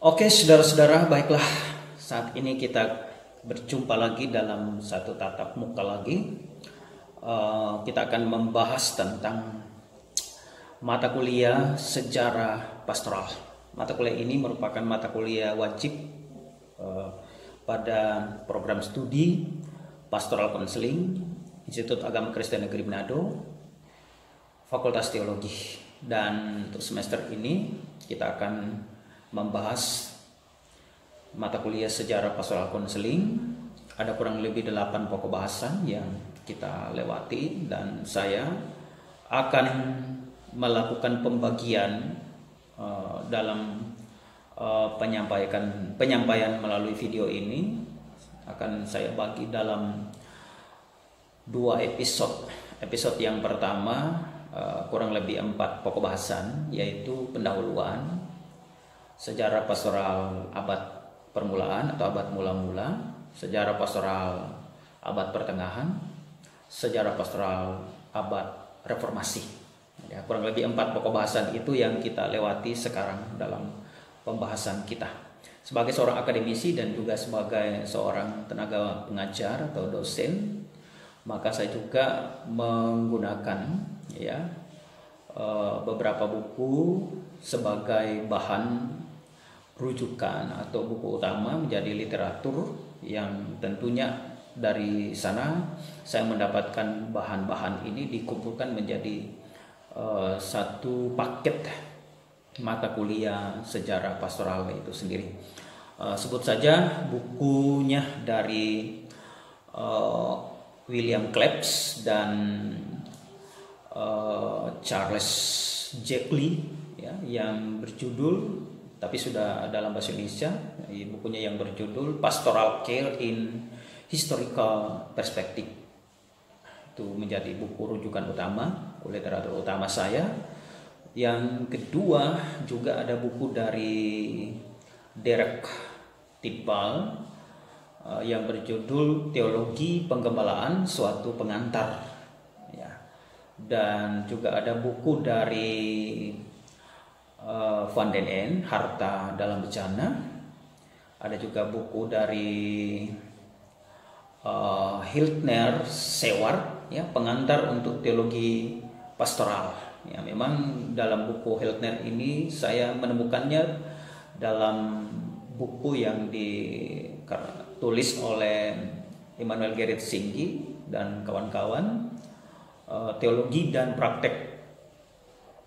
Oke, saudara-saudara, baiklah. Saat ini kita berjumpa lagi dalam satu tatap muka lagi. Kita akan membahas tentang mata kuliah sejarah pastoral. Mata kuliah ini merupakan mata kuliah wajib pada program studi Pastoral Counseling Institut Agama Kristen Negeri Manado, Fakultas Teologi. Dan untuk semester ini kita akan membahas mata kuliah sejarah pastoral counseling. Ada kurang lebih 8 pokok bahasan yang kita lewati, dan saya akan melakukan pembagian dalam penyampaian melalui video ini. Akan saya bagi dalam 2 episode. Episode yang pertama kurang lebih 4 pokok bahasan, yaitu pendahuluan, sejarah pastoral abad permulaan atau abad mula-mula, sejarah pastoral abad pertengahan, sejarah pastoral abad reformasi. Ya, kurang lebih 4 pokok bahasan itu yang kita lewati sekarang dalam pembahasan kita. Sebagai seorang akademisi dan juga sebagai seorang tenaga pengajar atau dosen, maka saya juga menggunakan beberapa buku sebagai bahan rujukan atau buku utama, menjadi literatur yang tentunya dari sana saya mendapatkan bahan-bahan ini dikumpulkan menjadi satu paket mata kuliah sejarah pastoral itu sendiri. Sebut saja bukunya dari William Klebs dan Charles Jackley, yang berjudul, tapi sudah dalam bahasa Indonesia, bukunya yang berjudul Pastoral Care in Historical Perspective. Itu menjadi buku rujukan utama, literatur utama saya. Yang kedua juga ada buku dari Derek Tidball yang berjudul Teologi Penggembalaan Suatu Pengantar. Dan juga ada buku dari Van den En, Harta dalam Bencana. Ada juga buku dari Hiltner Seward, Pengantar untuk Teologi Pastoral. Memang dalam buku Hiltner ini saya menemukannya dalam buku yang ditulis oleh Immanuel Gerrit Singgi dan kawan-kawan, Teologi dan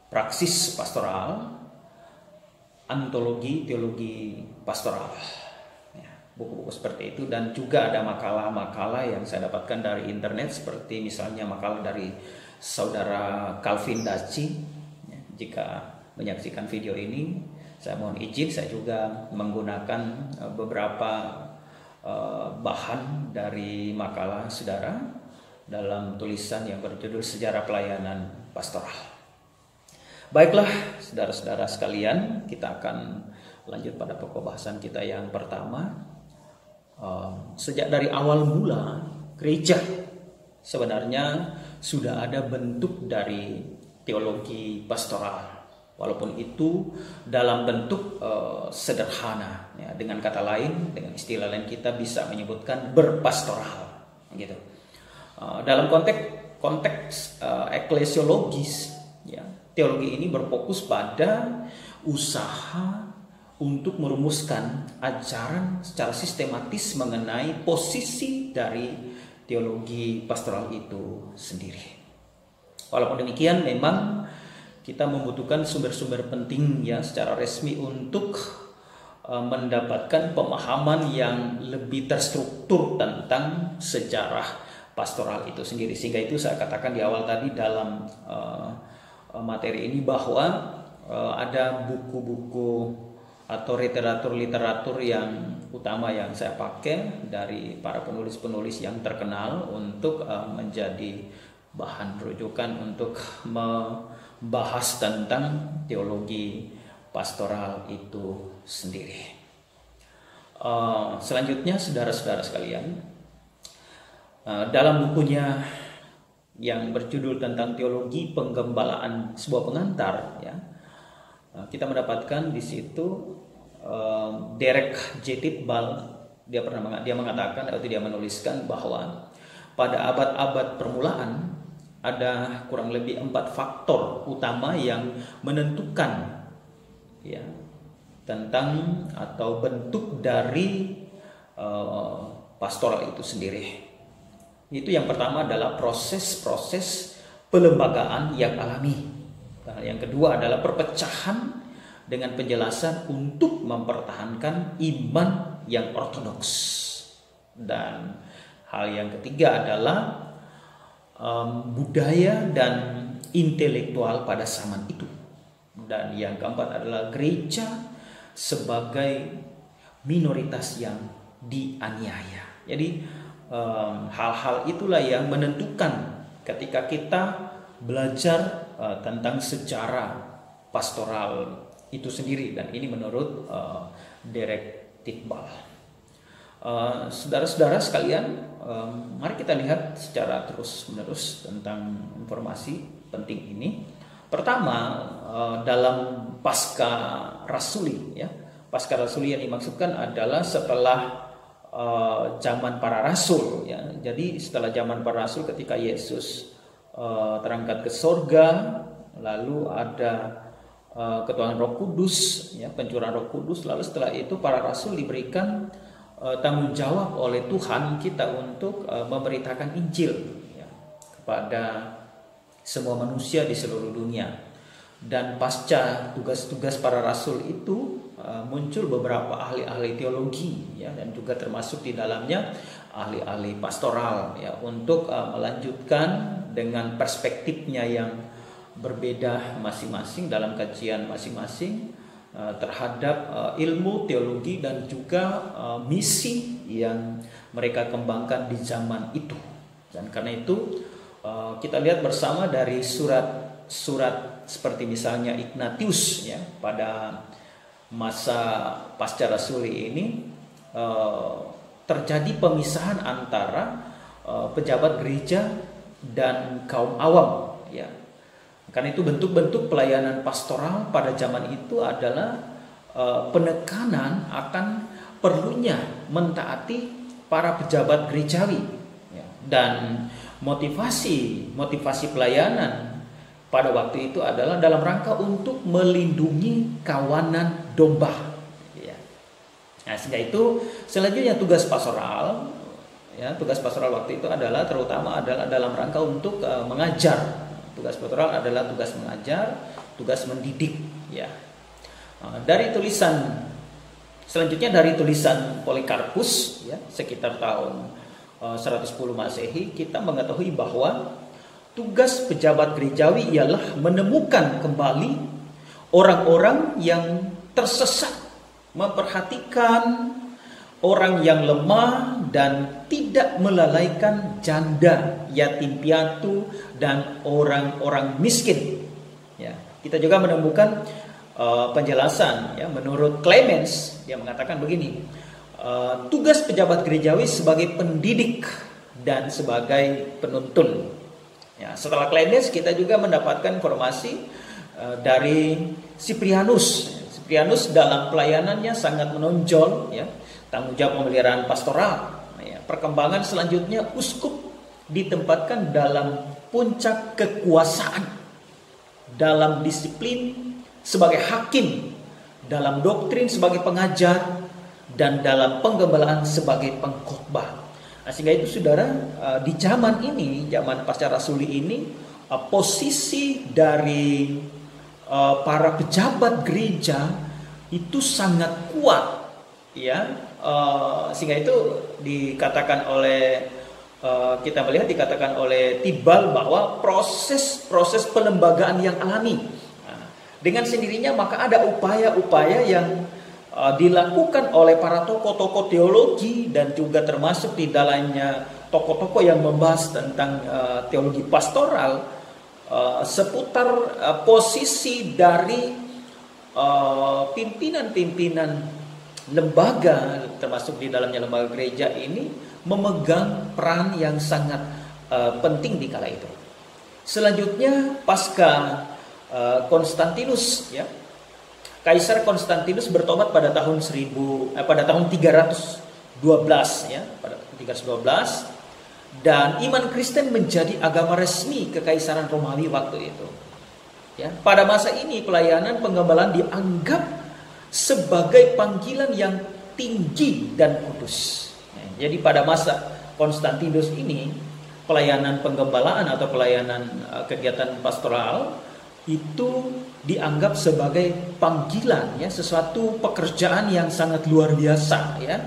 Praksis Pastoral, Antologi Teologi Pastoral, buku-buku seperti itu. Dan juga ada makalah-makalah yang saya dapatkan dari internet, seperti misalnya makalah dari saudara Calvin Daci. Jika menyaksikan video ini, saya mohon izin, saya juga menggunakan beberapa bahan dari makalah saudara dalam tulisan yang berjudul Sejarah Pelayanan Pastoral. Baiklah, saudara-saudara sekalian, kita akan lanjut pada pokok bahasan kita yang pertama. Sejak dari awal mula gereja sebenarnya sudah ada bentuk dari teologi pastoral, walaupun itu dalam bentuk sederhana. Dengan kata lain, dengan istilah lain, kita bisa menyebutkan berpastoral, gitu. Dalam konteks eklesiologis, teologi ini berfokus pada usaha untuk merumuskan ajaran secara sistematis mengenai posisi dari teologi pastoral itu sendiri. Walaupun demikian, memang kita membutuhkan sumber-sumber penting secara resmi untuk mendapatkan pemahaman yang lebih terstruktur tentang sejarah pastoral itu sendiri. Sehingga itu saya katakan di awal tadi dalam materi ini bahwa ada buku-buku atau literatur yang utama yang saya pakai dari para penulis-penulis yang terkenal untuk menjadi bahan rujukan untuk membahas tentang teologi pastoral itu sendiri. Selanjutnya, saudara-saudara sekalian, dalam bukunya yang berjudul tentang teologi penggembalaan sebuah pengantar, kita mendapatkan di situ Derek J. Titball, dia mengatakan atau dia menuliskan bahwa pada abad-abad permulaan ada kurang lebih 4 faktor utama yang menentukan ya tentang atau bentuk dari pastoral itu sendiri. Itu yang pertama adalah proses-proses pelembagaan yang alami. Nah, yang kedua adalah perpecahan dengan penjelasan untuk mempertahankan iman yang ortodoks. Dan hal yang ketiga adalah budaya dan intelektual pada zaman itu. Dan yang keempat adalah gereja sebagai minoritas yang dianiaya. Jadi hal-hal itulah yang menentukan ketika kita belajar tentang sejarah pastoral itu sendiri, dan ini menurut Derek Titball. Saudara-saudara sekalian, mari kita lihat secara terus-menerus tentang informasi penting ini. Pertama, dalam pasca rasuli, ya, pasca rasuli yang dimaksudkan adalah setelah zaman para rasul, ya. Jadi setelah zaman para rasul, ketika Yesus terangkat ke sorga, lalu ada ketuhanan Roh Kudus, ya, pencurahan Roh Kudus. Lalu setelah itu para rasul diberikan tanggung jawab oleh Tuhan kita untuk memberitakan Injil, ya, kepada semua manusia di seluruh dunia. Dan pasca tugas-tugas para rasul itu muncul beberapa ahli-ahli teologi, ya, dan juga termasuk di dalamnya ahli-ahli pastoral, ya, untuk melanjutkan dengan perspektifnya yang berbeda masing-masing dalam kajian masing-masing terhadap ilmu teologi dan juga misi yang mereka kembangkan di zaman itu. Dan karena itu kita lihat bersama dari surat-surat seperti misalnya Ignatius, ya, pada masa pasca rasuli ini terjadi pemisahan antara pejabat gereja dan kaum awam, ya. Karena itu bentuk-bentuk pelayanan pastoral pada zaman itu adalah penekanan akan perlunya mentaati para pejabat gerejawi, ya. Dan motivasi pelayanan pada waktu itu adalah dalam rangka untuk melindungi kawanan domba, ya. Nah, sehingga itu selanjutnya tugas pastoral, ya, tugas pastoral waktu itu adalah terutama adalah dalam rangka untuk mengajar. Tugas pastoral adalah tugas mengajar, tugas mendidik, ya. Dari tulisan selanjutnya dari tulisan Polikarpus, ya, sekitar tahun 110 Masehi, kita mengetahui bahwa tugas pejabat gerejawi ialah menemukan kembali orang-orang yang tersesat, memperhatikan orang yang lemah dan tidak melalaikan janda, yatim piatu, dan orang-orang miskin. Ya, kita juga menemukan penjelasan, ya, menurut Clemens, dia mengatakan begini: tugas pejabat gerejawi sebagai pendidik dan sebagai penuntun. Ya, setelah Clemens kita juga mendapatkan informasi dari Cyprianus. Cyprianus dalam pelayanannya sangat menonjol, ya, tanggung jawab pemeliharaan pastoral. Ya, perkembangan selanjutnya, uskup ditempatkan dalam puncak kekuasaan, dalam disiplin sebagai hakim, dalam doktrin sebagai pengajar, dan dalam penggembalaan sebagai pengkhotbah. Nah, sehingga itu saudara, di zaman ini, zaman pasca rasuli ini, posisi dari para pejabat gereja itu sangat kuat, ya. Sehingga itu dikatakan oleh dikatakan oleh Titball bahwa proses pelembagaan yang alami. Nah, dengan sendirinya maka ada upaya-upaya yang dilakukan oleh para tokoh-tokoh teologi dan juga termasuk di dalamnya tokoh-tokoh yang membahas tentang teologi pastoral seputar posisi dari pimpinan-pimpinan lembaga, termasuk di dalamnya lembaga gereja ini, memegang peran yang sangat penting di kala itu. Selanjutnya pasca Konstantinus, ya, Kaisar Konstantinus bertobat pada tahun 312 ya, pada 312, dan iman Kristen menjadi agama resmi kekaisaran Romawi waktu itu. Ya, pada masa ini pelayanan penggembalaan dianggap sebagai panggilan yang tinggi dan kudus. Ya, jadi pada masa Konstantinus ini pelayanan penggembalaan atau pelayanan kegiatan pastoral itu dianggap sebagai panggilan, ya, sesuatu pekerjaan yang sangat luar biasa, ya,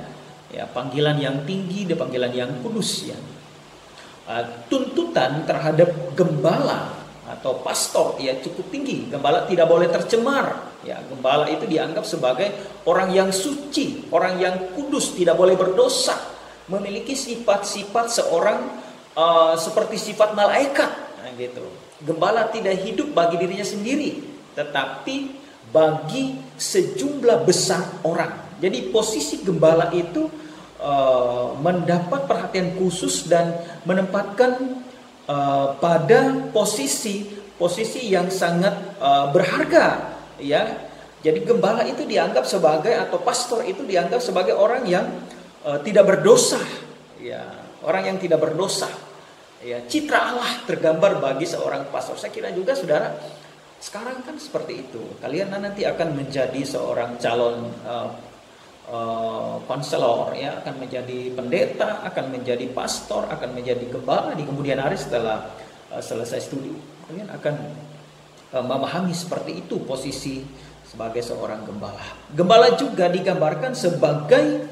panggilan yang tinggi dan panggilan yang kudus, ya. Tuntutan terhadap gembala atau pastor ya cukup tinggi. Gembala tidak boleh tercemar, ya. Gembala itu dianggap sebagai orang yang suci, orang yang kudus, tidak boleh berdosa, memiliki sifat-sifat seorang seperti sifat malaikat, nah, gitu. Gembala tidak hidup bagi dirinya sendiri, tetapi bagi sejumlah besar orang. Jadi posisi gembala itu mendapat perhatian khusus dan menempatkan pada posisi yang sangat berharga, ya. Jadi gembala itu dianggap sebagai, atau pastor itu dianggap sebagai orang yang tidak berdosa, ya, orang yang tidak berdosa. Ya, citra Allah tergambar bagi seorang pastor. Saya kira juga saudara sekarang kan seperti itu. Kalian nanti akan menjadi seorang calon konselor, ya, akan menjadi pendeta, akan menjadi pastor, akan menjadi gembala di kemudian hari setelah selesai studi. Kalian akan memahami seperti itu posisi sebagai seorang gembala. Gembala juga digambarkan sebagai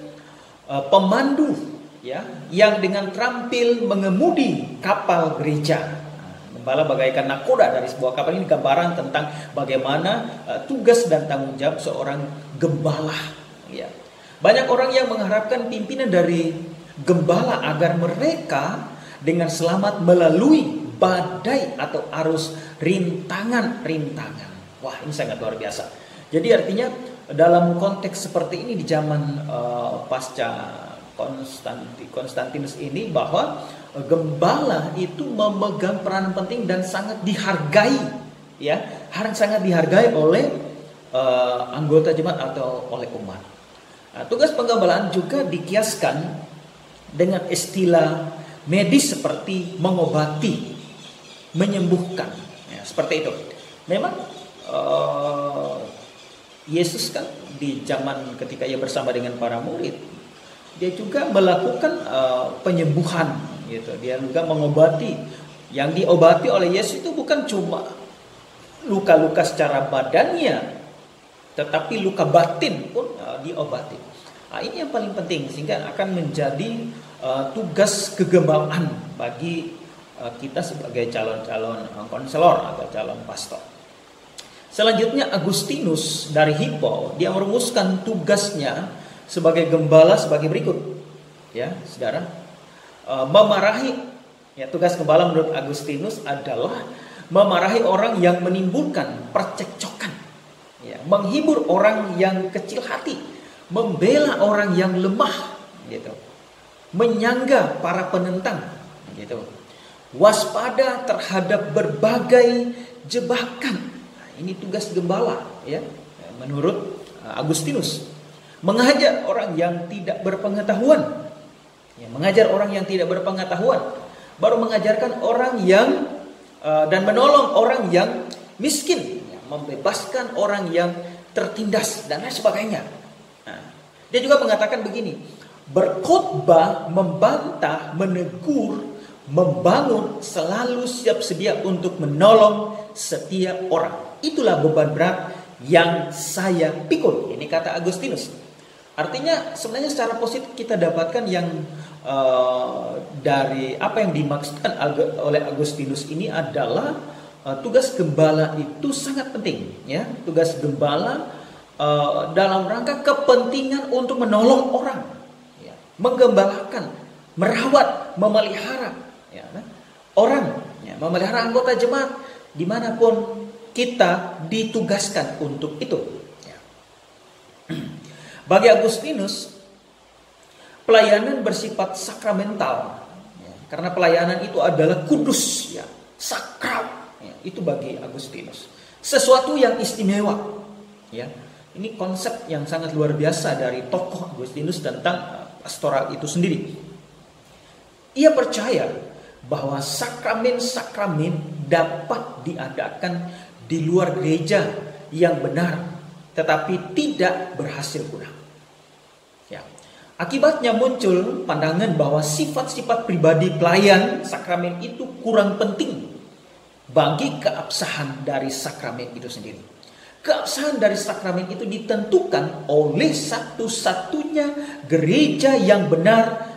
pemandu, ya, yang dengan terampil mengemudi kapal gereja. Gembala bagaikan nakoda dari sebuah kapal. Ini gambaran tentang bagaimana tugas dan tanggung jawab seorang gembala, ya. Banyak orang yang mengharapkan pimpinan dari gembala agar mereka dengan selamat melalui badai atau arus rintangan. Wah, ini sangat luar biasa. Jadi artinya dalam konteks seperti ini di zaman pasca Konstantinus ini, bahwa gembala itu memegang peranan penting dan sangat dihargai, ya, sangat dihargai oleh anggota jemaat atau oleh umat. Nah, tugas penggembalaan juga dikiaskan dengan istilah medis seperti mengobati, menyembuhkan, ya, seperti itu. Memang Yesus kan di zaman ketika ia bersama dengan para murid, dia juga melakukan penyembuhan, gitu. Dia juga mengobati. Yang diobati oleh Yesus itu bukan cuma luka-luka secara badannya, tetapi luka batin pun diobati. Nah, ini yang paling penting, sehingga akan menjadi tugas kegembalaan bagi kita sebagai calon-calon konselor atau calon pastor. Selanjutnya Agustinus dari Hippo, dia merumuskan tugasnya sebagai gembala sebagai berikut, ya, saudara. Memarahi, ya, tugas gembala menurut Agustinus adalah memarahi orang yang menimbulkan percekcokan, ya, menghibur orang yang kecil hati, membela orang yang lemah, gitu, menyangga para penentang, gitu, waspada terhadap berbagai jebakan. Nah, ini tugas gembala, ya, menurut Agustinus. Mengajar orang yang tidak berpengetahuan, ya, mengajar orang yang tidak berpengetahuan, baru mengajarkan orang yang dan menolong orang yang miskin, ya, membebaskan orang yang tertindas dan lain sebagainya. Nah, dia juga mengatakan begini: berkhotbah, membantah, menegur, membangun, selalu siap sedia untuk menolong setiap orang. Itulah beban berat yang saya pikul. Ini kata Agustinus. Artinya sebenarnya secara positif kita dapatkan yang dari apa yang dimaksudkan oleh Agustinus ini adalah tugas gembala itu sangat penting, ya. Tugas gembala dalam rangka kepentingan untuk menolong orang, ya, menggembalakan, merawat, memelihara, ya, orang, ya, memelihara anggota jemaat dimanapun kita ditugaskan untuk itu, ya. Bagi Agustinus, pelayanan bersifat sakramental, ya, karena pelayanan itu adalah kudus, ya, sakral, ya, itu bagi Agustinus sesuatu yang istimewa, ya, Ini konsep yang sangat luar biasa dari tokoh Agustinus tentang pastoral itu sendiri. Ia percaya bahwa sakramen-sakramen dapat diadakan di luar gereja yang benar, tetapi tidak berhasil guna. Ya. Akibatnya muncul pandangan bahwa sifat-sifat pribadi pelayan sakramen itu kurang penting bagi keabsahan dari sakramen itu sendiri. Keabsahan dari sakramen itu ditentukan oleh satu-satunya gereja yang benar,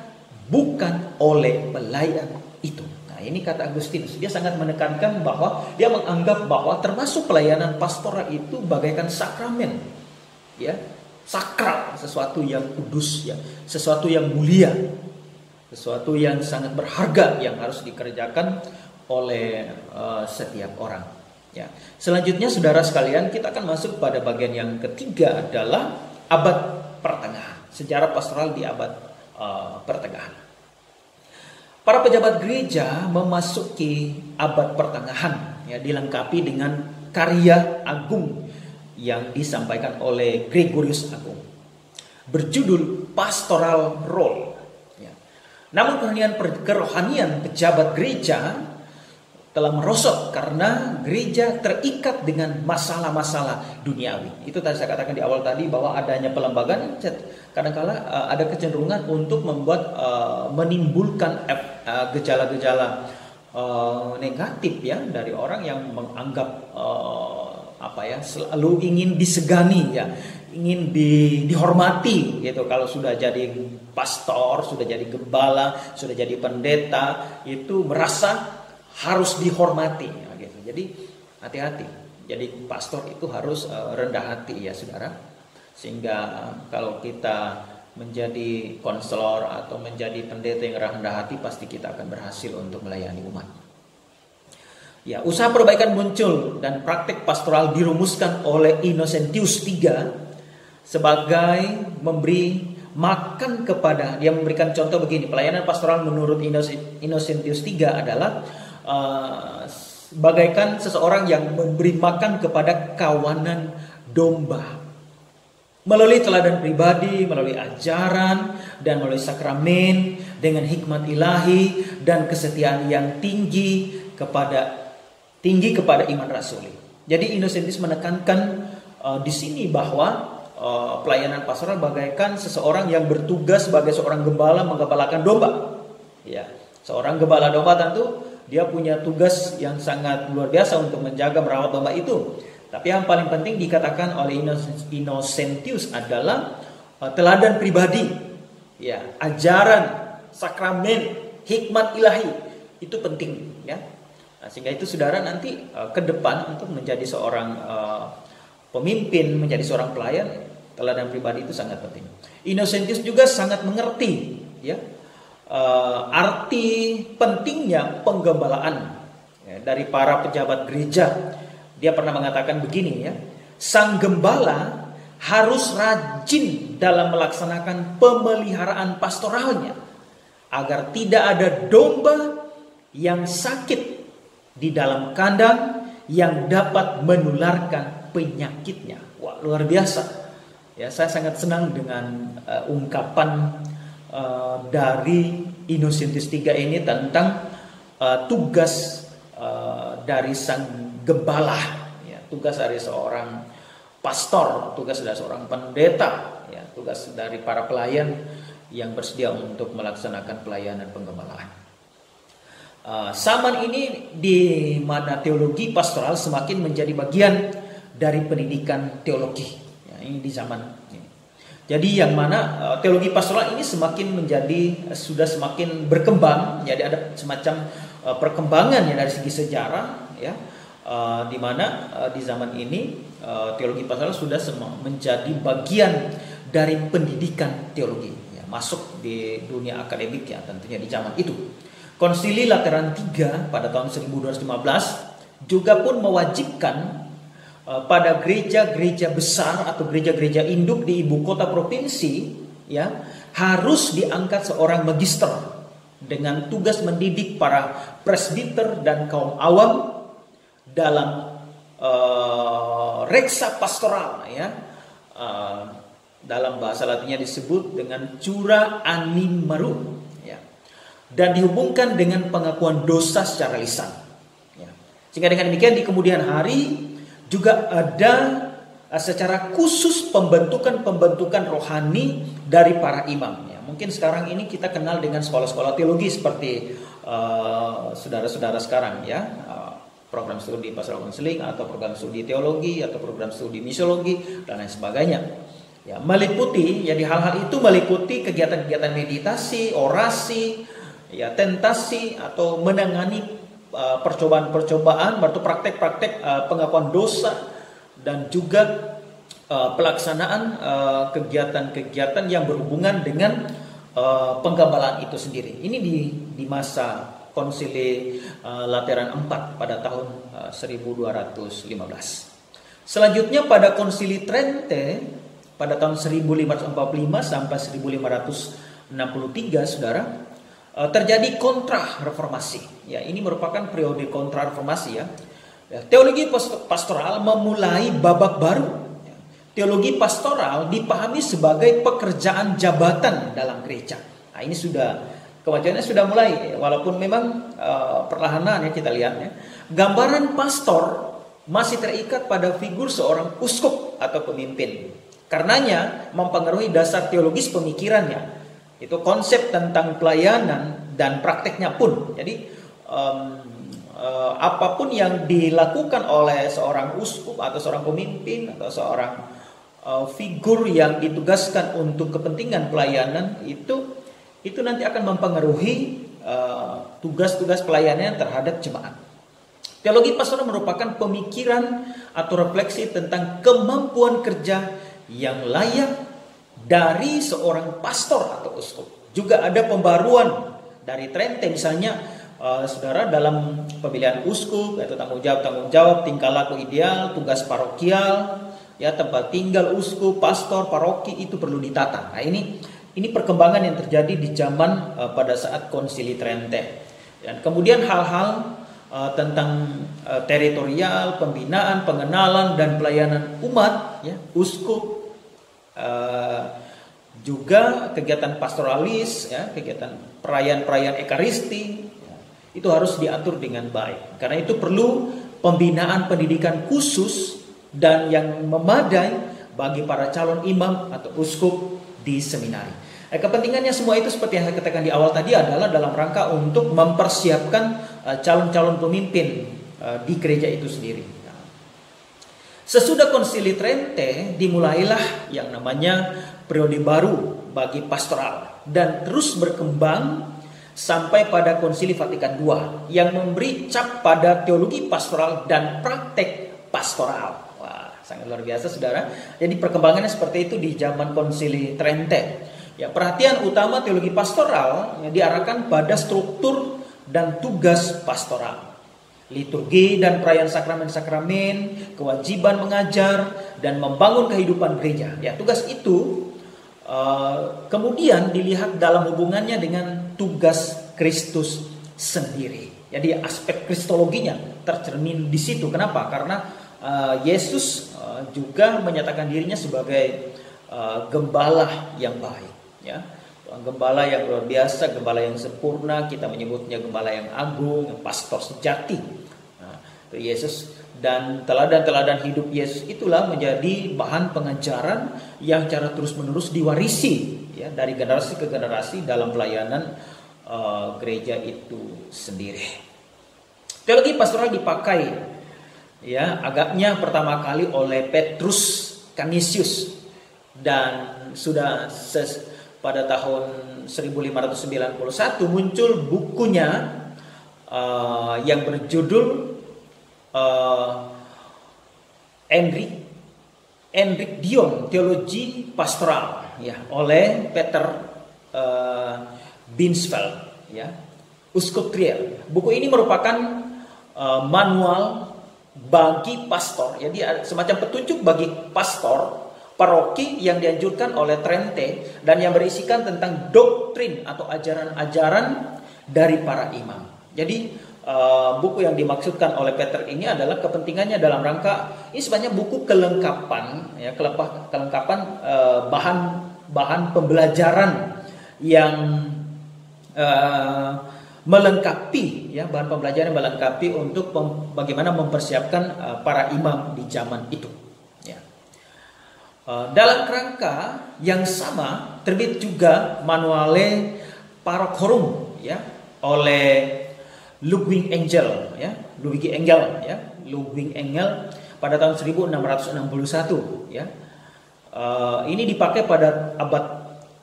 bukan oleh pelayan itu. Nah, ini kata Agustinus. Dia sangat menekankan bahwa dia menganggap bahwa termasuk pelayanan pastoral itu bagaikan sakramen, ya, sakral, sesuatu yang kudus, ya, sesuatu yang mulia, sesuatu yang sangat berharga yang harus dikerjakan oleh setiap orang. Ya. Selanjutnya saudara sekalian, kita akan masuk pada bagian yang ketiga adalah abad pertengahan. Sejarah pastoral di abad pertengahan. Para pejabat gereja memasuki abad pertengahan, ya, dilengkapi dengan karya agung yang disampaikan oleh Gregorius Agung berjudul Pastoral Role. Ya. Namun kerohanian pejabat gereja telah merosot karena gereja terikat dengan masalah-masalah duniawi. Itu tadi saya katakan di awal tadi bahwa adanya pelembagaan kadang-kala ada kecenderungan untuk membuat menimbulkan gejala-gejala negatif, ya, dari orang yang menganggap selalu ingin disegani, ya, ingin dihormati gitu. Kalau sudah jadi pastor, sudah jadi gembala, sudah jadi pendeta, itu merasa harus dihormati, ya, gitu. Jadi hati-hati. Jadi pastor itu harus rendah hati, ya saudara. Sehingga kalau kita menjadi konselor atau menjadi pendeta yang rendah hati, pasti kita akan berhasil untuk melayani umat. Ya, usaha perbaikan muncul dan praktik pastoral dirumuskan oleh Innocentius III sebagai memberi makan kepada, dia memberikan contoh begini. Pelayanan pastoral menurut Innocentius III adalah bagaikan seseorang yang memberi makan kepada kawanan domba melalui teladan pribadi, melalui ajaran, dan melalui sakramen dengan hikmat ilahi dan kesetiaan yang tinggi kepada iman rasuli. Jadi Innocentius menekankan di sini bahwa pelayanan pastoral bagaikan seseorang yang bertugas sebagai seorang gembala menggembalakan domba. Ya, seorang gembala domba tentu dia punya tugas yang sangat luar biasa untuk menjaga merawat domba itu. Tapi yang paling penting dikatakan oleh Innocentius adalah teladan pribadi, ya, ajaran, sakramen, hikmat ilahi itu penting, ya. Nah, sehingga itu saudara nanti ke depan untuk menjadi seorang pemimpin, menjadi seorang pelayan, teladan pribadi itu sangat penting. Innocentius juga sangat mengerti, ya, arti pentingnya penggembalaan, ya, dari para pejabat gereja. Dia pernah mengatakan begini, ya, sang gembala harus rajin dalam melaksanakan pemeliharaan pastoralnya agar tidak ada domba yang sakit di dalam kandang yang dapat menularkan penyakitnya. Wah, luar biasa. Ya, saya sangat senang dengan ungkapan dari Innocentius III ini tentang tugas dari sang gembala, ya, tugas dari seorang pastor, tugas dari seorang pendeta, ya, tugas dari para pelayan yang bersedia untuk melaksanakan pelayanan penggembalaan. Zaman ini di mana teologi pastoral semakin menjadi bagian dari pendidikan teologi, ya, ini di zaman ini. Jadi yang mana teologi pastoral ini sudah semakin berkembang. Jadi ada semacam perkembangan ya dari segi sejarah, ya, di mana di zaman ini teologi pastoral sudah menjadi bagian dari pendidikan teologi, ya, masuk di dunia akademik, ya, tentunya di zaman itu. Konsili Lateran III pada tahun 1215 juga pun mewajibkan pada gereja-gereja besar atau gereja-gereja induk di ibu kota provinsi, ya, harus diangkat seorang magister dengan tugas mendidik para presbiter dan kaum awam dalam reksa pastoral, ya, uh, dalam bahasa Latinnya disebut dengan cura animarum, ya, dan dihubungkan dengan pengakuan dosa secara lisan, ya. Sehingga dengan demikian di kemudian hari juga ada secara khusus pembentukan rohani dari para imam, ya. Mungkin sekarang ini kita kenal dengan sekolah-sekolah teologi seperti saudara-saudara sekarang, ya, program studi pastoral konseling atau program studi teologi atau program studi misiologi dan lain sebagainya. Ya, meliputi, jadi hal-hal itu meliputi kegiatan-kegiatan meditasi, orasi, ya, tentasi atau menangani percobaan-percobaan, berarti praktek-praktek pengakuan dosa dan juga pelaksanaan kegiatan-kegiatan yang berhubungan dengan penggambalaan itu sendiri. Ini di masa Konsili Lateran IV pada tahun 1215. Selanjutnya pada Konsili Trente pada tahun 1545 sampai 1563, saudara, terjadi kontra reformasi. Ya, ini merupakan periode kontra reformasi, ya. Teologi pastoral memulai babak baru. Teologi pastoral dipahami sebagai pekerjaan jabatan dalam gereja. Nah, ini kewajibannya sudah mulai, walaupun memang perlahanan, ya, kita lihat, ya. Gambaran pastor masih terikat pada figur seorang uskup atau pemimpin. Karenanya mempengaruhi dasar teologis pemikirannya. Itu konsep tentang pelayanan dan prakteknya pun. Jadi apapun yang dilakukan oleh seorang uskup atau seorang pemimpin atau seorang figur yang ditugaskan untuk kepentingan pelayanan itu nanti akan mempengaruhi tugas-tugas pelayanan terhadap jemaat. Teologi pastoral merupakan pemikiran atau refleksi tentang kemampuan kerja yang layak dari seorang pastor atau uskup. Juga ada pembaruan dari Trente, misalnya saudara, dalam pemilihan uskup, yaitu tanggung jawab, tingkah laku ideal, tugas parokial, ya, tempat tinggal uskup, pastor, paroki itu perlu ditata. Nah, ini perkembangan yang terjadi di zaman pada saat Konsili Trente. Dan kemudian hal-hal tentang teritorial, pembinaan, pengenalan dan pelayanan umat, ya, uskup, juga kegiatan pastoralis, ya, kegiatan perayaan-perayaan ekaristi, ya, itu harus diatur dengan baik. Karena itu perlu pembinaan pendidikan khusus dan yang memadai bagi para calon imam atau uskup di seminari. Kepentingannya semua itu seperti yang saya katakan di awal tadi adalah dalam rangka untuk mempersiapkan calon-calon pemimpin di gereja itu sendiri. Sesudah Konsili Trente dimulailah yang namanya periode baru bagi pastoral dan terus berkembang sampai pada Konsili Vatikan II yang memberi cap pada teologi pastoral dan praktek pastoral. Wah, sangat luar biasa, saudara. Jadi perkembangannya seperti itu di zaman Konsili Trente. Ya, perhatian utama teologi pastoral diarahkan pada struktur dan tugas pastoral, liturgi dan perayaan sakramen-sakramen, kewajiban mengajar dan membangun kehidupan gereja. Ya, tugas itu kemudian dilihat dalam hubungannya dengan tugas Kristus sendiri. Jadi aspek kristologinya tercermin di situ. Kenapa? Karena Yesus juga menyatakan dirinya sebagai gembala yang baik. Ya, gembala yang luar biasa, gembala yang sempurna, kita menyebutnya gembala yang agung, pastor sejati. Nah, itu Yesus, dan teladan-teladan hidup Yesus itulah menjadi bahan pengajaran yang cara terus-menerus diwarisi, ya, dari generasi ke generasi dalam pelayanan gereja itu sendiri. Teologi pastoral dipakai, ya, agaknya pertama kali oleh Petrus Canisius dan sudah pada tahun 1591 muncul bukunya yang berjudul Enric Dion, Teologi Pastoral, ya, oleh Peter Binsfeld, ya, uskup Trier. Buku ini merupakan manual bagi pastor, jadi semacam petunjuk bagi pastor paroki yang dianjurkan oleh Trente dan yang berisikan tentang doktrin atau ajaran-ajaran dari para imam. Jadi buku yang dimaksudkan oleh Peter ini adalah kepentingannya dalam rangka ini sebenarnya buku kelengkapan, ya, kelengkapan bahan pembelajaran yang melengkapi, ya, bahan pembelajaran yang melengkapi untuk bagaimana mempersiapkan para imam di zaman itu. Ya. Dalam kerangka yang sama terbit juga Manuale Parochorum, ya, oleh Ludwig Engel, ya, Ludwig Engel pada tahun 1661, ya. Ini dipakai pada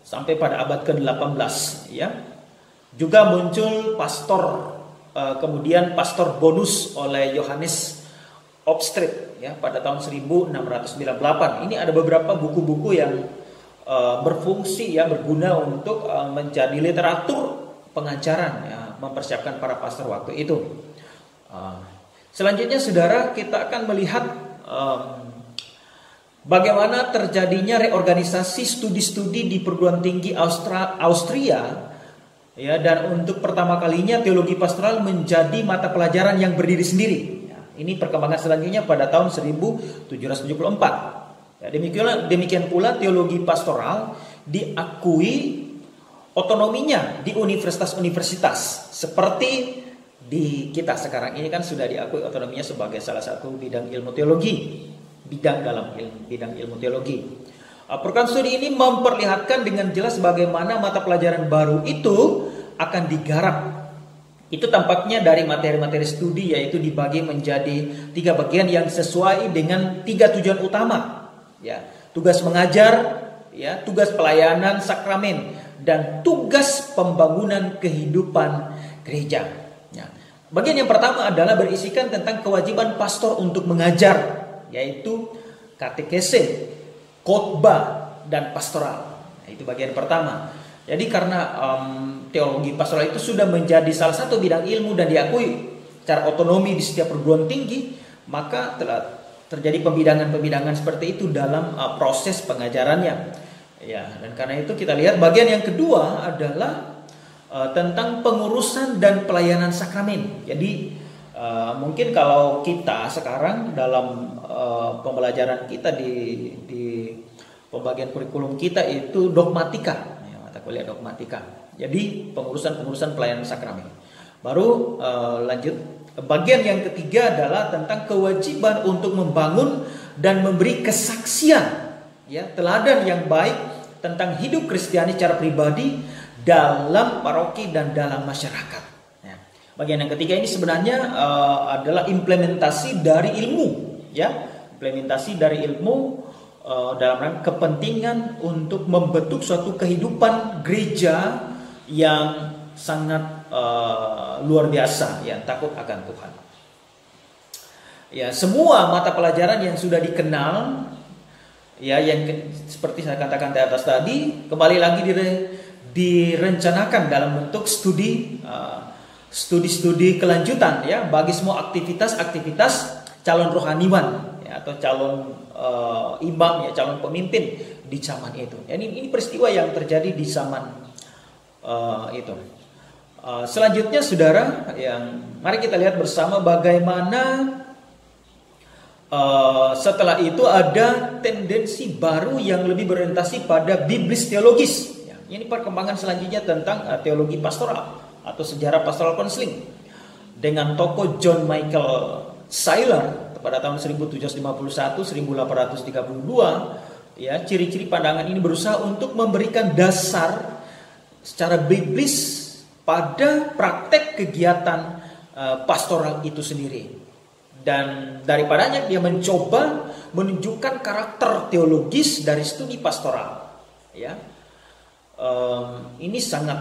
sampai pada abad ke-18, ya. Juga muncul kemudian pastor bonus oleh Johannes Obstreet, ya, pada tahun 1698. Ini ada beberapa buku-buku yang berfungsi, ya, berguna untuk menjadi literatur pengajaran, ya, mempersiapkan para pastor waktu itu. Selanjutnya, saudara, kita akan melihat bagaimana terjadinya reorganisasi studi-studi di perguruan tinggi Austria, ya, dan untuk pertama kalinya teologi pastoral menjadi mata pelajaran yang berdiri sendiri. Ya, ini perkembangan selanjutnya pada tahun 1774. Ya, demikian pula teologi pastoral diakui otonominya di universitas-universitas seperti di kita sekarang ini kan sudah diakui otonominya sebagai salah satu bidang ilmu teologi, bidang ilmu teologi. Program studi ini memperlihatkan dengan jelas bagaimana mata pelajaran baru itu akan digarap. Itu tampaknya dari materi-materi studi, yaitu dibagi menjadi 3 bagian yang sesuai dengan 3 tujuan utama, ya, tugas mengajar, ya, tugas pelayanan sakramen, dan tugas pembangunan kehidupan gereja. Ya. Bagian yang pertama adalah berisikan tentang kewajiban pastor untuk mengajar, yaitu katekese, khotbah, dan pastoral. Nah, itu bagian pertama. Jadi karena teologi pastoral itu sudah menjadi salah satu bidang ilmu dan diakui secara otonomi di setiap perguruan tinggi, maka telah terjadi pembidangan-pembidangan seperti itu dalam proses pengajarannya. Ya, dan karena itu kita lihat bagian yang kedua adalah tentang pengurusan dan pelayanan sakramen. Jadi mungkin kalau kita sekarang dalam pembelajaran kita di pembagian kurikulum kita itu dogmatika, ya, mata kuliah dogmatika. Jadi pengurusan pelayanan sakramen. Baru lanjut bagian yang ketiga adalah tentang kewajiban untuk membangun dan memberi kesaksian, ya, teladan yang baik tentang hidup Kristiani secara pribadi dalam paroki dan dalam masyarakat. Ya. Bagian yang ketiga ini sebenarnya adalah implementasi dari ilmu, ya, implementasi dari ilmu dalam rangka kepentingan untuk membentuk suatu kehidupan gereja yang sangat luar biasa, yang takut akan Tuhan. Ya, semua mata pelajaran yang sudah dikenal, ya, yang seperti saya katakan di atas tadi, kembali lagi direncanakan dalam bentuk studi kelanjutan, ya, bagi semua aktivitas calon rohaniwan, ya, atau calon imam, ya, calon pemimpin di zaman itu. Ya, ini peristiwa yang terjadi di zaman itu. Selanjutnya, saudara, mari kita lihat bersama bagaimana setelah itu ada tendensi baru yang lebih berorientasi pada biblis teologis. Ya, ini perkembangan selanjutnya tentang teologi pastoral atau sejarah pastoral konseling dengan tokoh John Michael Sailer pada tahun 1751-1832. Ya, ciri-ciri pandangan ini berusaha untuk memberikan dasar secara biblis pada praktek kegiatan pastoral itu sendiri. Dan daripadanya dia mencoba menunjukkan karakter teologis dari studi pastoral. Ya, ini sangat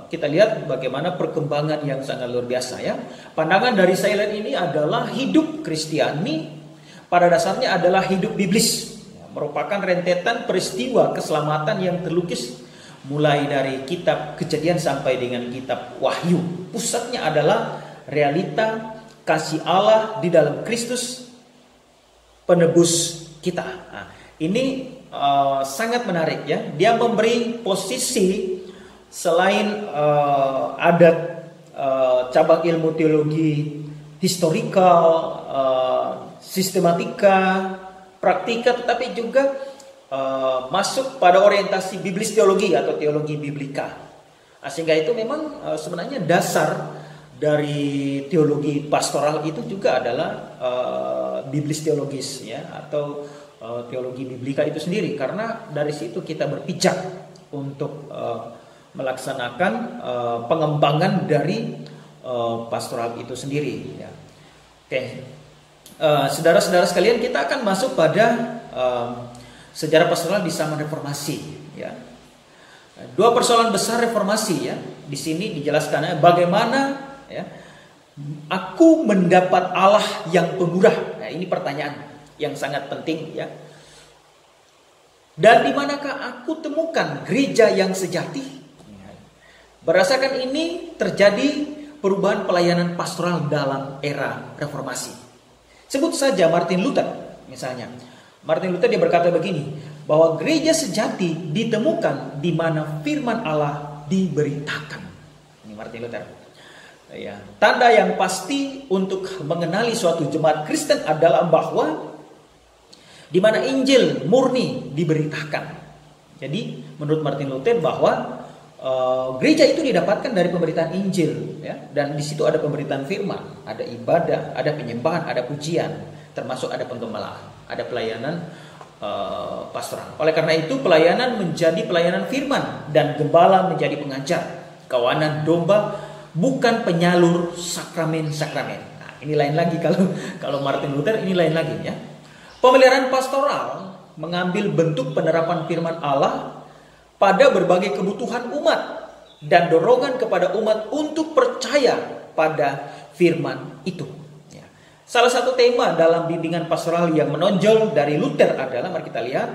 kita lihat bagaimana perkembangan yang sangat luar biasa. Ya, pandangan dari Sailer ini adalah hidup Kristiani pada dasarnya adalah hidup biblis, ya, merupakan rentetan peristiwa keselamatan yang terlukis mulai dari kitab Kejadian sampai dengan kitab Wahyu. Pusatnya adalah realita kasih Allah di dalam Kristus penebus kita. Nah, ini sangat menarik, ya. Dia memberi posisi selain adat cabang ilmu teologi historikal, sistematika, praktika, tetapi juga masuk pada orientasi biblis teologi atau teologi biblika. Sehingga itu memang sebenarnya dasar dari teologi pastoral itu juga adalah biblis teologis, ya, atau teologi biblika itu sendiri, karena dari situ kita berpijak untuk melaksanakan pengembangan dari pastoral itu sendiri, ya. Oke, saudara-saudara sekalian, kita akan masuk pada sejarah pastoral di zaman reformasi, ya. Dua persoalan besar reformasi, ya. Di sini dijelaskan bagaimana, ya, aku mendapat Allah yang pemurah. Nah, ini pertanyaan yang sangat penting, ya. Dan di manakah aku temukan gereja yang sejati? Berdasarkan ini terjadi perubahan pelayanan pastoral dalam era reformasi. Sebut saja Martin Luther misalnya. Martin Luther dia berkata begini, bahwa gereja sejati ditemukan di mana firman Allah diberitakan. Ini Martin Luther. Ya, tanda yang pasti untuk mengenali suatu jemaat Kristen adalah bahwa di mana Injil murni diberitakan. Jadi menurut Martin Luther bahwa gereja itu didapatkan dari pemberitaan Injil, ya, dan di situ ada pemberitaan firman, ada ibadah, ada penyembahan, ada pujian, termasuk ada penggembalaan, ada pelayanan pastoral. Oleh karena itu pelayanan menjadi pelayanan firman dan gembala menjadi pengajar. Kawanan domba bukan penyalur sakramen-sakramen. Nah, ini lain lagi kalau Martin Luther, ini lain lagi, ya. Pemeliharaan pastoral mengambil bentuk penerapan firman Allah pada berbagai kebutuhan umat dan dorongan kepada umat untuk percaya pada firman itu. Ya. Salah satu tema dalam bimbingan pastoral yang menonjol dari Luther adalah, mari kita lihat,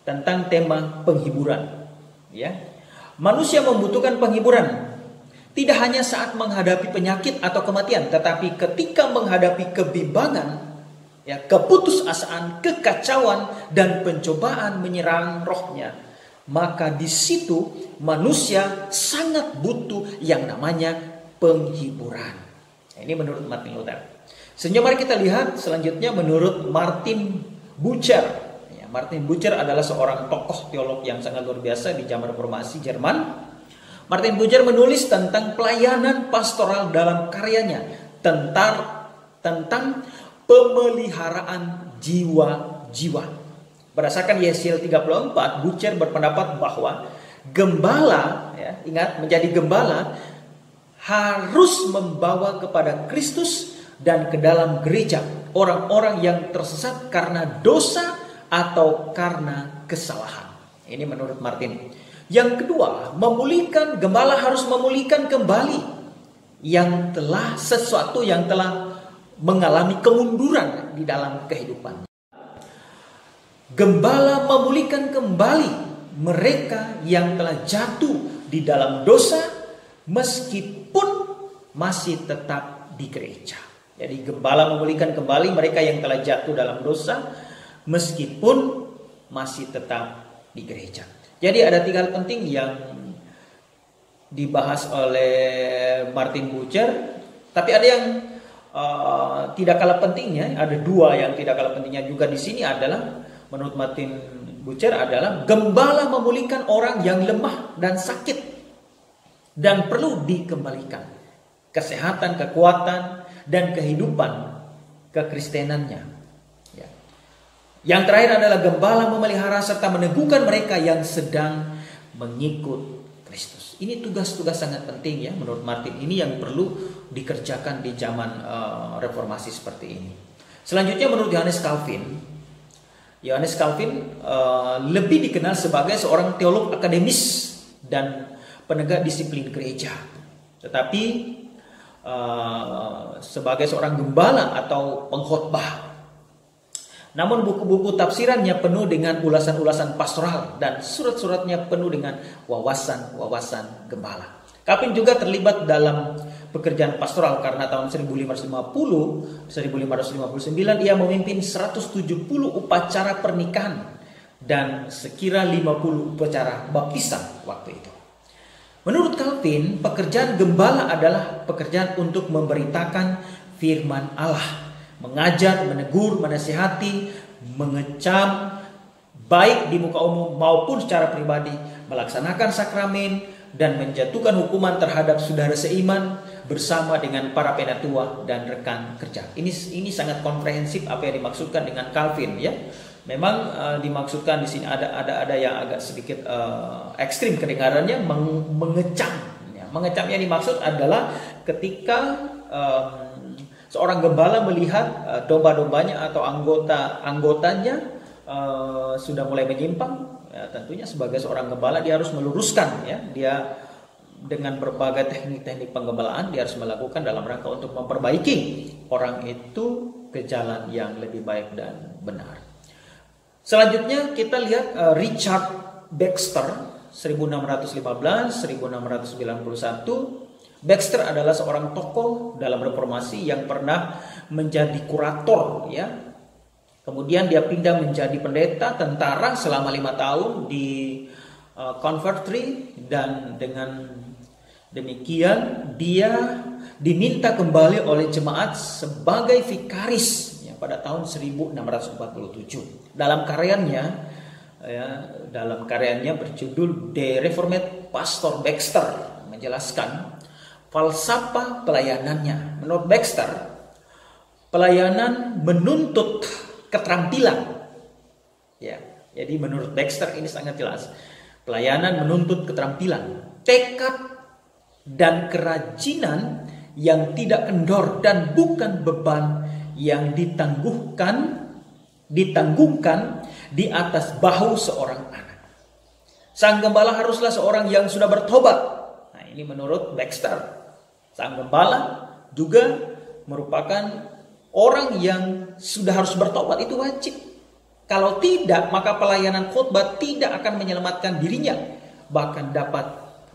tentang tema penghiburan. Ya. Manusia membutuhkan penghiburan. Tidak hanya saat menghadapi penyakit atau kematian, tetapi ketika menghadapi kebimbangan, ya, keputusasaan, kekacauan, dan pencobaan menyerang rohnya, maka di situ manusia sangat butuh yang namanya penghiburan. Nah, ini menurut Martin Luther. Selanjutnya mari kita lihat selanjutnya menurut Martin Bucer. Ya, Martin Bucer adalah seorang tokoh teolog yang sangat luar biasa di zaman reformasi Jerman. Martin Bucer menulis tentang pelayanan pastoral dalam karyanya tentang pemeliharaan jiwa-jiwa. Berdasarkan Yesiel 34, Bucer berpendapat bahwa gembala, ya, ingat, menjadi gembala harus membawa kepada Kristus dan ke dalam gereja orang-orang yang tersesat karena dosa atau karena kesalahan. Ini menurut Martin. Yang kedua, gembala harus memulihkan kembali sesuatu yang telah mengalami kemunduran di dalam kehidupan. Gembala memulihkan kembali mereka yang telah jatuh di dalam dosa meskipun masih tetap di gereja. Jadi gembala memulihkan kembali mereka yang telah jatuh dalam dosa meskipun masih tetap di gereja. Jadi ada 3 hal penting yang dibahas oleh Martin Bucer, tapi ada yang tidak kalah pentingnya. Ada 2 yang tidak kalah pentingnya juga di sini adalah, menurut Martin Bucer, adalah gembala memulihkan orang yang lemah dan sakit dan perlu dikembalikan kesehatan, kekuatan, dan kehidupan kekristenannya. Yang terakhir adalah gembala memelihara serta meneguhkan mereka yang sedang mengikut Kristus. Ini tugas-tugas sangat penting, ya, menurut Martin. Ini yang perlu dikerjakan di zaman reformasi seperti ini. Selanjutnya menurut Johannes Calvin. Johannes Calvin lebih dikenal sebagai seorang teolog akademis dan penegak disiplin gereja. Tetapi sebagai seorang gembala atau pengkhotbah. Namun buku-buku tafsirannya penuh dengan ulasan-ulasan pastoral dan surat-suratnya penuh dengan wawasan-wawasan gembala. Calvin juga terlibat dalam pekerjaan pastoral karena tahun 1559 ia memimpin 170 upacara pernikahan dan sekira 50 upacara baptisan waktu itu. Menurut Calvin, pekerjaan gembala adalah pekerjaan untuk memberitakan firman Allah, mengajar, menegur, menasihati, mengecam, baik di muka umum maupun secara pribadi, melaksanakan sakramen, dan menjatuhkan hukuman terhadap saudara seiman bersama dengan para penatua dan rekan kerja. Ini sangat komprehensif apa yang dimaksudkan dengan Calvin, ya. Memang dimaksudkan di sini ada yang agak sedikit ekstrim kedengarannya, mengecam. Ya. Mengecam yang dimaksud adalah ketika seorang gembala melihat domba-dombanya atau anggotanya sudah mulai menyimpang, ya, tentunya sebagai seorang gembala dia harus meluruskan, ya. Dia dengan berbagai teknik-teknik penggembalaan dia harus melakukan dalam rangka untuk memperbaiki orang itu ke jalan yang lebih baik dan benar. Selanjutnya kita lihat Richard Baxter 1615-1691. Baxter adalah seorang tokoh dalam reformasi yang pernah menjadi kurator, ya. Kemudian dia pindah menjadi pendeta tentara selama 5 tahun di Coventry, dan dengan demikian dia diminta kembali oleh jemaat sebagai vikaris pada tahun 1647. Dalam karyanya berjudul The Reformed Pastor Baxter menjelaskan falsafah pelayanannya. Menurut Baxter, pelayanan menuntut keterampilan. Ya, jadi menurut Baxter ini sangat jelas. Pelayanan menuntut keterampilan, tekad dan kerajinan yang tidak kendor dan bukan beban yang ditanggungkan di atas bahu seorang anak. Sang gembala haruslah seorang yang sudah bertobat. Nah, ini menurut Baxter. Sang gembala juga merupakan orang yang sudah harus bertobat, itu wajib. Kalau tidak, maka pelayanan khotbah tidak akan menyelamatkan dirinya, bahkan dapat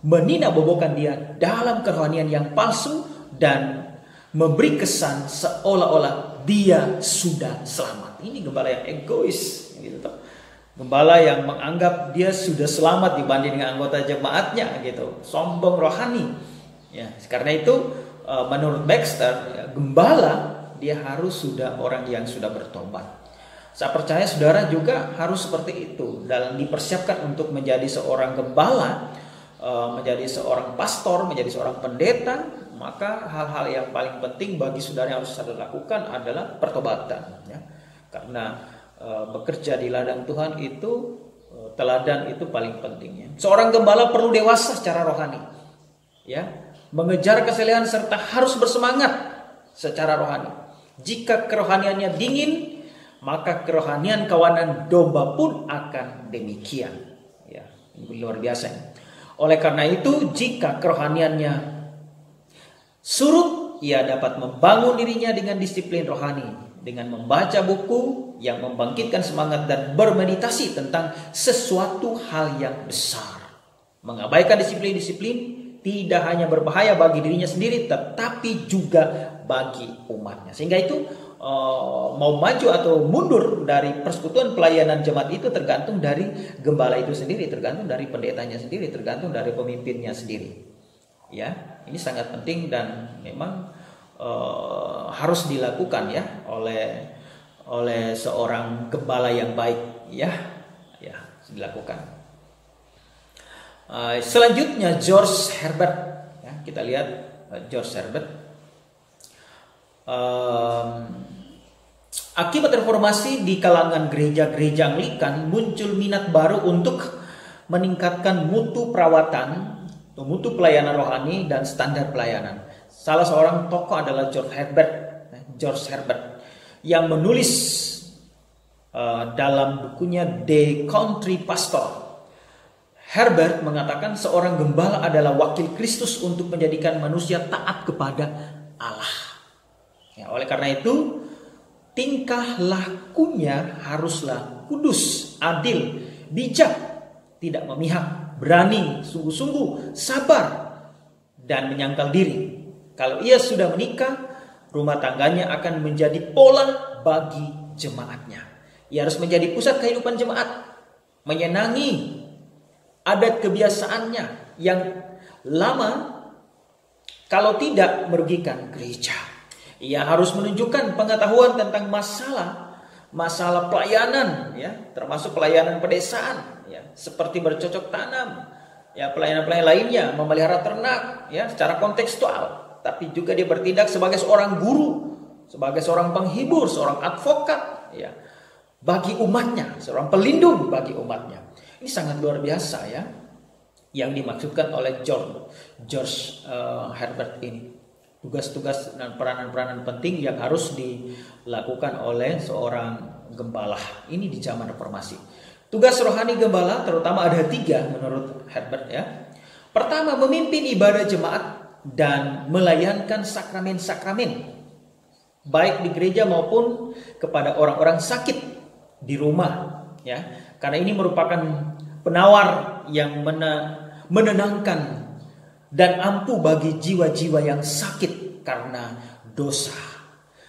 meninabobokan dia dalam kerohanian yang palsu dan memberi kesan seolah-olah dia sudah selamat. Ini gembala yang egois, gitu. Gembala yang menganggap dia sudah selamat dibanding dengan anggota jemaatnya, gitu. Sombong rohani. Ya, karena itu menurut Baxter, gembala dia harus sudah orang yang sudah bertobat. Saya percaya saudara juga harus seperti itu dalam dipersiapkan untuk menjadi seorang gembala, menjadi seorang pastor, menjadi seorang pendeta. Maka hal-hal yang paling penting bagi saudara yang harus saudara lakukan adalah pertobatan, ya. Karena bekerja di ladang Tuhan itu teladan itu paling pentingnya. Seorang gembala perlu dewasa secara rohani, ya, mengejar kesalehan serta harus bersemangat secara rohani. Jika kerohaniannya dingin, maka kerohanian kawanan domba pun akan demikian, ya. Ini luar biasa. Oleh karena itu, jika kerohaniannya surut, ia dapat membangun dirinya dengan disiplin rohani, dengan membaca buku yang membangkitkan semangat dan bermeditasi tentang sesuatu hal yang besar. Mengabaikan disiplin-disiplin tidak hanya berbahaya bagi dirinya sendiri, tetapi juga bagi umatnya. Sehingga itu mau maju atau mundur dari persekutuan pelayanan jemaat itu tergantung dari gembala itu sendiri, tergantung dari pendetanya sendiri, tergantung dari pemimpinnya sendiri. Ya, ini sangat penting dan memang harus dilakukan, ya, oleh seorang gembala yang baik, ya, dilakukan. Selanjutnya George Herbert, ya, kita lihat George Herbert. Akibat reformasi di kalangan gereja-gereja Anglikan muncul minat baru untuk meningkatkan mutu perawatan, mutu pelayanan rohani dan standar pelayanan. Salah seorang tokoh adalah George Herbert yang menulis dalam bukunya The Country Pastor. Herbert mengatakan seorang gembala adalah wakil Kristus untuk menjadikan manusia taat kepada Allah. Ya, oleh karena itu, tingkah lakunya haruslah kudus, adil, bijak, tidak memihak, berani, sungguh-sungguh, sabar, dan menyangkal diri. Kalau ia sudah menikah, rumah tangganya akan menjadi pola bagi jemaatnya. Ia harus menjadi pusat kehidupan jemaat, menyenangi adat kebiasaannya yang lama, kalau tidak merugikan gereja. Ia harus menunjukkan pengetahuan tentang masalah pelayanan, ya, termasuk pelayanan pedesaan, ya, seperti bercocok tanam, ya, pelayanan-pelayanan lainnya, memelihara ternak, ya, secara kontekstual. Tapi juga dia bertindak sebagai seorang guru, sebagai seorang penghibur, seorang advokat, ya, bagi umatnya, seorang pelindung bagi umatnya. Ini sangat luar biasa, ya, yang dimaksudkan oleh George Herbert ini. Tugas-tugas dan peranan-peranan penting yang harus dilakukan oleh seorang gembala ini di zaman reformasi. Tugas rohani gembala terutama ada 3 menurut Herbert, ya. Pertama, memimpin ibadah jemaat dan melayankan sakramen-sakramen, baik di gereja maupun kepada orang-orang sakit di rumah, ya. Karena ini merupakan penawar yang menenangkan dan ampuh bagi jiwa-jiwa yang sakit karena dosa.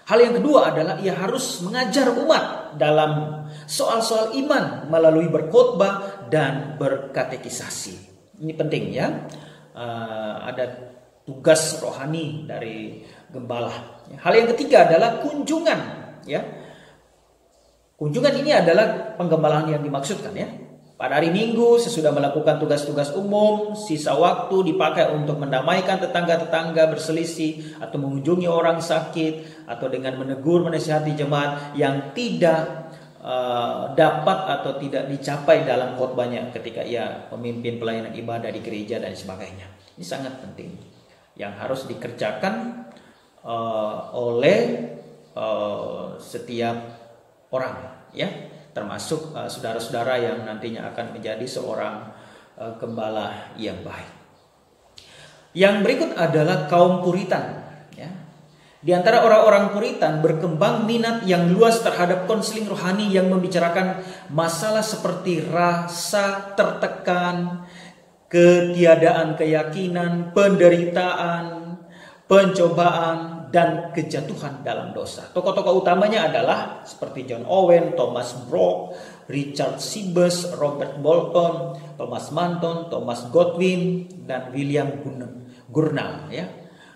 Hal yang kedua adalah ia harus mengajar umat dalam soal-soal iman melalui berkhotbah dan berkatekisasi. Ini penting, ya. Ada tugas rohani dari gembala. Hal yang ketiga adalah kunjungan, ya. Kunjungan ini adalah penggembalaan yang dimaksudkan, ya. Pada hari Minggu sesudah melakukan tugas-tugas umum, sisa waktu dipakai untuk mendamaikan tetangga-tetangga berselisih atau mengunjungi orang sakit atau dengan menegur menasihati jemaat yang tidak dapat atau tidak dicapai dalam khotbahnya ketika ia memimpin pelayanan ibadah di gereja dan sebagainya. Ini sangat penting yang harus dikerjakan oleh setiap orang, ya, termasuk saudara-saudara yang nantinya akan menjadi seorang gembala yang baik. Yang berikut adalah kaum Puritan, ya. Di antara orang-orang Puritan berkembang minat yang luas terhadap konseling rohani yang membicarakan masalah seperti rasa tertekan, ketiadaan keyakinan, penderitaan, pencobaan, dan kejatuhan dalam dosa. Tokoh-tokoh utamanya adalah seperti John Owen, Thomas Brooke, Richard Sibbes, Robert Bolton, Thomas Manton, Thomas Godwin, dan William Gurnall, ya.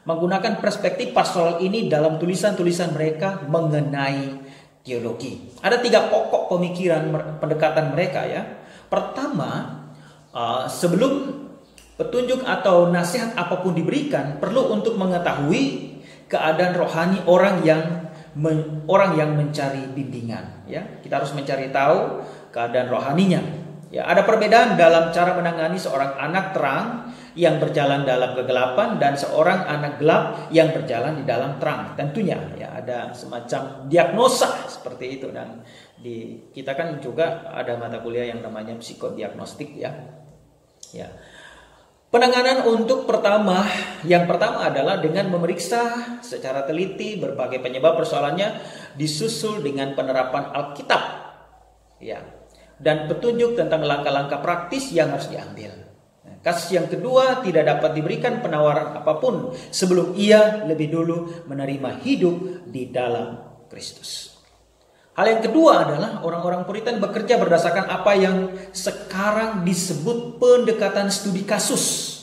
Menggunakan perspektif pastoral ini dalam tulisan-tulisan mereka mengenai teologi. Ada 3 pokok pemikiran pendekatan mereka, ya. Pertama, sebelum petunjuk atau nasihat apapun diberikan, perlu untuk mengetahui keadaan rohani orang yang mencari bimbingan, ya. Kita harus mencari tahu keadaan rohaninya, ya. Ada perbedaan dalam cara menangani seorang anak terang yang berjalan dalam kegelapan dan seorang anak gelap yang berjalan di dalam terang. Tentunya, ya, ada semacam diagnosa seperti itu, dan kita kan juga ada mata kuliah yang namanya psikodiagnostik, ya. Ya. Penanganan yang pertama adalah dengan memeriksa secara teliti berbagai penyebab persoalannya, disusul dengan penerapan Alkitab, ya, dan petunjuk tentang langkah-langkah praktis yang harus diambil. Kasus yang kedua, tidak dapat diberikan penawaran apapun sebelum ia lebih dulu menerima hidup di dalam Kristus. Hal yang kedua adalah orang-orang Puritan bekerja berdasarkan apa yang sekarang disebut pendekatan studi kasus.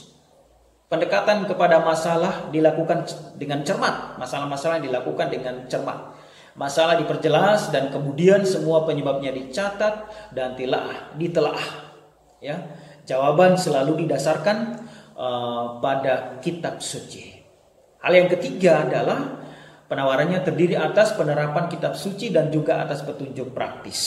Pendekatan kepada masalah dilakukan dengan cermat. Masalah-masalah dilakukan dengan cermat. Masalah diperjelas dan kemudian semua penyebabnya dicatat dan ditelaah. Ya, jawaban selalu didasarkan pada kitab suci. Hal yang ketiga adalah penawarannya terdiri atas penerapan kitab suci dan juga atas petunjuk praktis.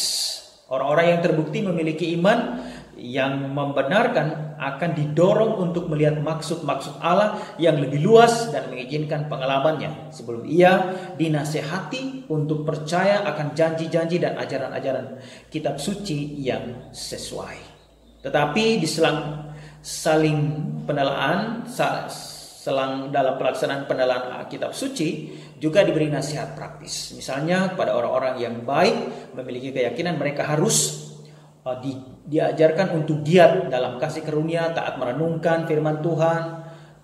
Orang-orang yang terbukti memiliki iman yang membenarkan akan didorong untuk melihat maksud-maksud Allah yang lebih luas dan mengizinkan pengalamannya sebelum ia dinasehati untuk percaya akan janji-janji dan ajaran-ajaran kitab suci yang sesuai. Tetapi di selang dalam pelaksanaan penelaah kitab suci juga diberi nasihat praktis. Misalnya kepada orang-orang yang baik memiliki keyakinan, mereka harus diajarkan untuk giat dalam kasih karunia, taat merenungkan firman Tuhan,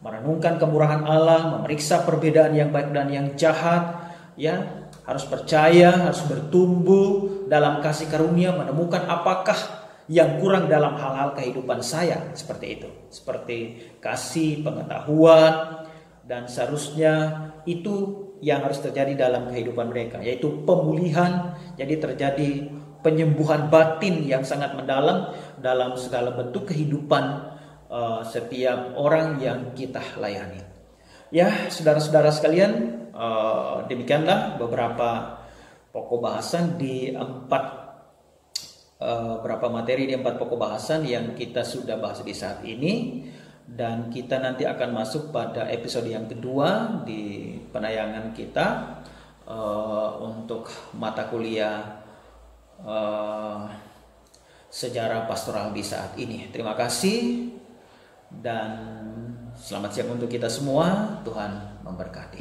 merenungkan kemurahan Allah, memeriksa perbedaan yang baik dan yang jahat, ya, harus percaya, harus bertumbuh dalam kasih karunia, menemukan apakah yang kurang dalam hal-hal kehidupan saya, seperti itu, seperti kasih, pengetahuan, dan seharusnya itu yang harus terjadi dalam kehidupan mereka, yaitu pemulihan. Jadi terjadi penyembuhan batin yang sangat mendalam dalam segala bentuk kehidupan setiap orang yang kita layani. Ya, saudara-saudara sekalian, demikianlah beberapa pokok bahasan di berapa materi di 4 pokok bahasan yang kita sudah bahas di saat ini, dan kita nanti akan masuk pada episode yang kedua di penayangan kita untuk mata kuliah sejarah pastoral di saat ini. Terima kasih dan selamat siang untuk kita semua. Tuhan memberkati.